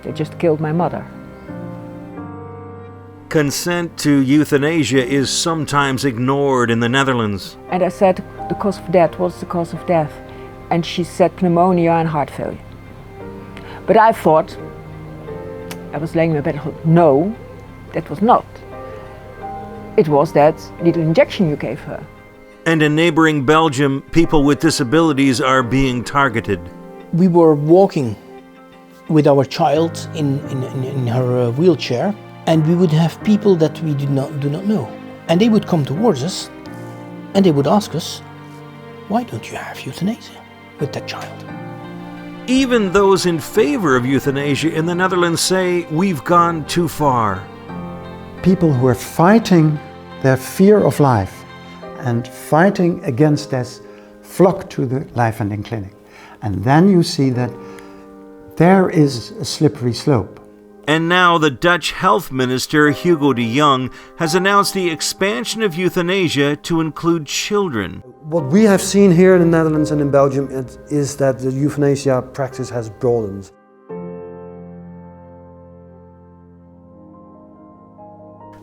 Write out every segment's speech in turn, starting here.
They just killed my mother. Consent to euthanasia is sometimes ignored in the Netherlands. And I said, the cause of death, what's the cause of death? And she said pneumonia and heart failure. But I thought, I was laying in my bed, I thought, no, that was not. It was that little injection you gave her. And in neighboring Belgium, people with disabilities are being targeted. We were walking with our child in her wheelchair, and we would have people that we do not know. And they would come towards us and they would ask us, why don't you have euthanasia with that child? Even those in favor of euthanasia in the Netherlands say we've gone too far. People who are fighting their fear of life and fighting against death flock to the life-ending clinic. And then you see that there is a slippery slope. And now the Dutch health minister, Hugo de Jonge, has announced the expansion of euthanasia to include children. What we have seen here in the Netherlands and in Belgium is that the euthanasia practice has broadened.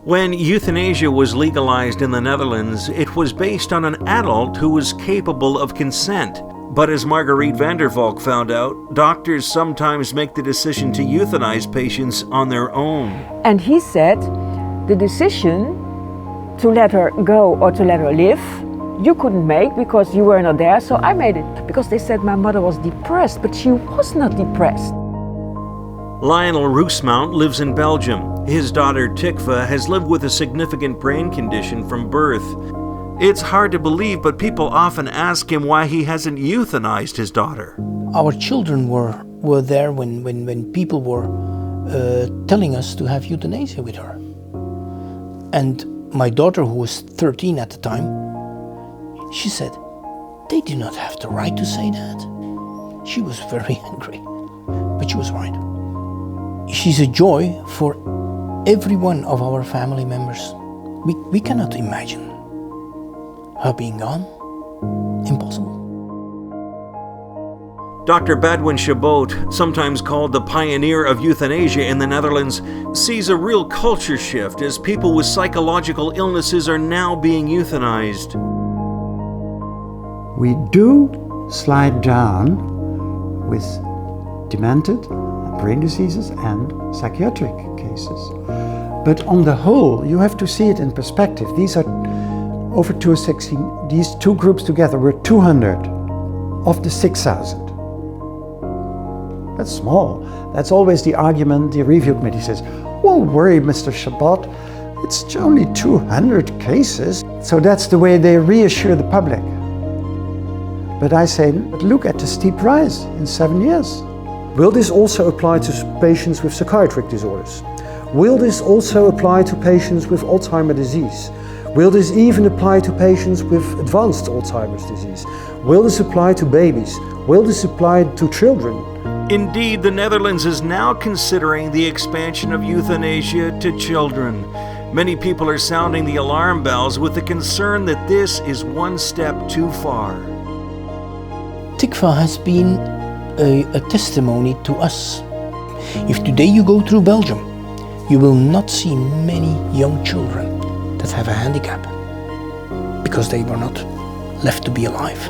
When euthanasia was legalized in the Netherlands, it was based on an adult who was capable of consent. But as Marguerite van der Valk found out, doctors sometimes make the decision to euthanize patients on their own. And he said, the decision to let her go or to let her live, you couldn't make because you were not there, so I made it. Because they said my mother was depressed, but she was not depressed. Lionel Roosmount lives in Belgium. His daughter Tikva has lived with a significant brain condition from birth. It's hard to believe, but people often ask him why he hasn't euthanized his daughter. Our children were there when people were telling us to have euthanasia with her. And my daughter, who was 13 at the time, she said, they do not have the right to say that. She was very angry, but she was right. She's a joy for every one of our family members. We cannot imagine her being gone. Impossible. Dr. Badwin Chabot, sometimes called the pioneer of euthanasia in the Netherlands, sees a real culture shift as people with psychological illnesses are now being euthanized. We do slide down with demented, brain diseases and psychiatric cases. But on the whole, you have to see it in perspective. These are over 216, these two groups together were 200 of the 6,000. That's small. That's always the argument the review committee says, "Don't worry, Mr. Chabot, it's only 200 cases." So that's the way they reassure the public. But I say, look at the steep rise in 7 years. Will this also apply to patients with psychiatric disorders? Will this also apply to patients with Alzheimer's disease? Will this even apply to patients with advanced Alzheimer's disease? Will this apply to babies? Will this apply to children? Indeed, the Netherlands is now considering the expansion of euthanasia to children. Many people are sounding the alarm bells with the concern that this is one step too far. Tikva has been a testimony to us. If today you go through Belgium, you will not see many young children that have a handicap because they were not left to be alive.